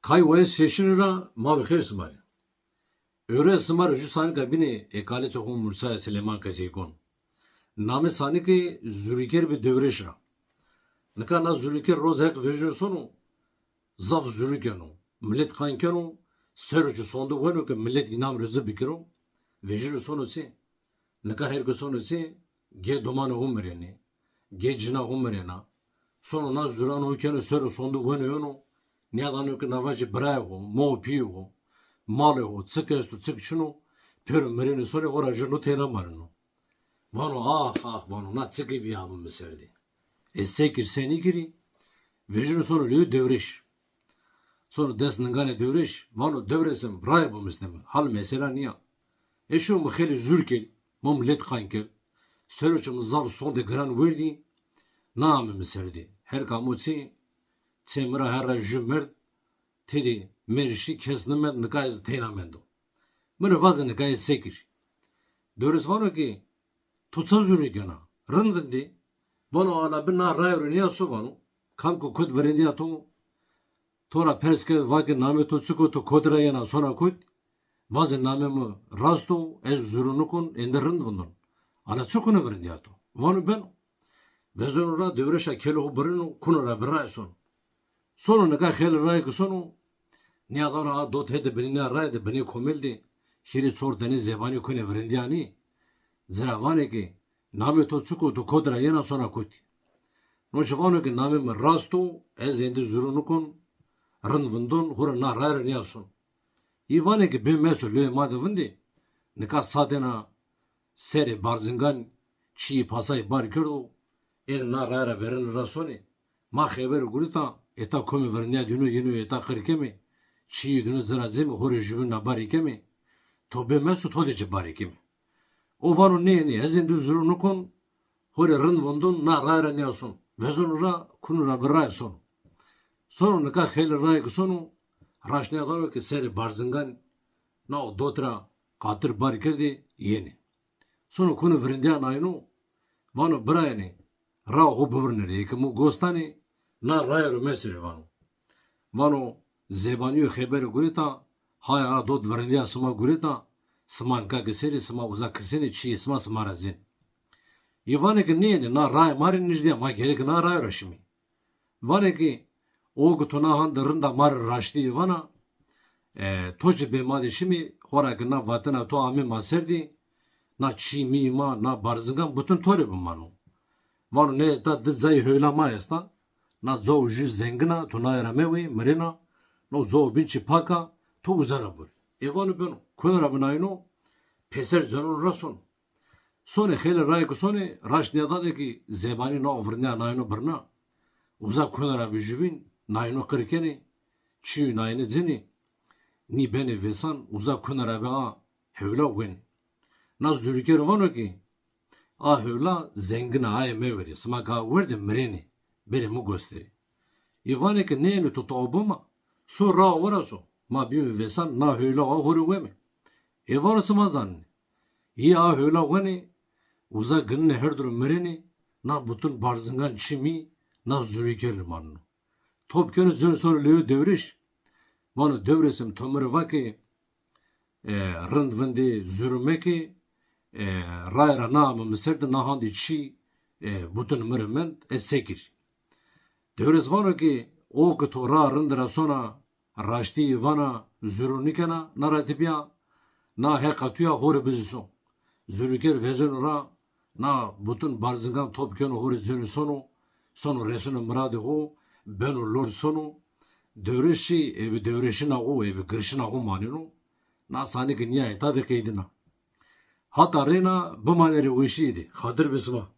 Kay vayes şeşinira ma bixir smar. Öre smar ju sani kabini ekale çoğun Mursa Süleyman Kazikon. Name sani ki züriker bir devreşra. Nika na züriker roz hek vejne sonu. Zaf zürikenu. Millet kankenu. Sercu sondu venu ki millet inam rızı bikiru. Vejne sonu si. Nika her sonu si. Ge dumanı humreni. Ge cina humrena. Sonu na züran hoykenu seru sondu venu yonu. Niyadan ki navaji bravo, mo piu, malo, tsikestu tsikchunu, pür merini sonu orajını tena marino. Vano vano na tsiki bir hamı meserdi. Sekir seni giri, vejini sonu lü devreş. Sonu desningane devreş, vano devresim bravo müslemi. Hal mesela niya. Şu mu kheli zürkel, mum let kankel. Sörüçüm zav son de gran verdi. Namı meserdi. Her kamutsi Temra herra jümerd tedi merişi kesnimed nikayz teynamendo. Mene vazı nikayz sekir. Dörüs vano ki tutsa zürü gana. Rındindi. Vano ala bina rayvri niya su vano. Kamku kud verendi atu. Tora perske vaki name tutsuku tu kodra yana sonra kud. Vazı name mu rastu ez zürünükün ende rınd vundun. Ala tsukunu verendi atu. Vano ben. Vezonura devreşa keluhu birinu kunura birayson. Sonu ne kadar xeyli ray ki sonu niyadan ha dot hede beni ne ray de beni komildi xiri sor deniz zebani kone vrendiyani zeravane ki name to tsuko to kodra yena sona kuti no jvano ki name me rastu ez endi zurunukun rın vındun hura na ray niyasun ivane ki ben mesul le made vindi ne kadar sadena seri barzingan çi pasay bar kirdu el na ray verin rasoni ma xeber gurita eta komi verniya dünü yenu eta kırkemi çiğ dünü zrazim hore jübün nabari kemi tobe mesu todece bari kemi o vanu ne ezin düzürü nukun hore rın vundun na rayra niyasun vezonura kunura birayson sonu ne kadar xeyli ray sonu raşnaya daro ki seri barzingan na o dotra katır bari kirdi yeni sonu kunu verindiya naynu vanu birayni ra o bıvırneri ekimu gostani na rayru mesri vano. Vano zebaniyo xeberi gurita, haya dod verendiya sma gurita, sman ka keseri, sma uza keseri, çi sma sma razin. Ivane ki neydi, na ray marin nijdiya, ma gerek na ray raşimi. Vane ki, o gutuna handa rında mar raşti ivana, toci bemadi şimi, hora ki na vatana to ame maserdi, na çi mi ma, na barzingan, bütün tori bimano. Vano ne ta dizay höyla ma yasta, na zo ju zengina to na ramewi marina no zo binchi paka to uzara bur evanu ben kunara binayno peser zanun rason sone khele ray ko sone rash niyada ki zebani no vrnya nayno birna uza kunara bijubin nayno qirkeni çi nayne zini ni beni vesan uza kunara ba hevla wen na zürker vano ki a hevla zengina ay meveri smaka verde mareni beri mu gösteri. Ivane ki neyini tutu obuma, su ra oraso, ma bimi vesan na höyla a hori vemi. Evarası mazanni. İyi a höyla veni, uza gınne her durum mereni, na bütün barzingan çimi, na zürikeri mannu. Topkönü zön sonra leo devriş, vanu devresim tomeri vaki, rınd vendi zürümeki, rayra namı miserdi nahandi çi, bütün meriment sekir. Devres vano ki o ki to ra rindra sona raşti vana zürünikena naratipiya na hekatuya hori bizison. Zürüker vezon ra na bütün barzingan topkön hori zönü sonu resunu mradi ho benu lor sonu devreşi evi devreşin ağu evi gırşin ağu manino na sani ki niye ita de keydina. Hatta rena bu maneri uyuşiydi. Hadir bisma.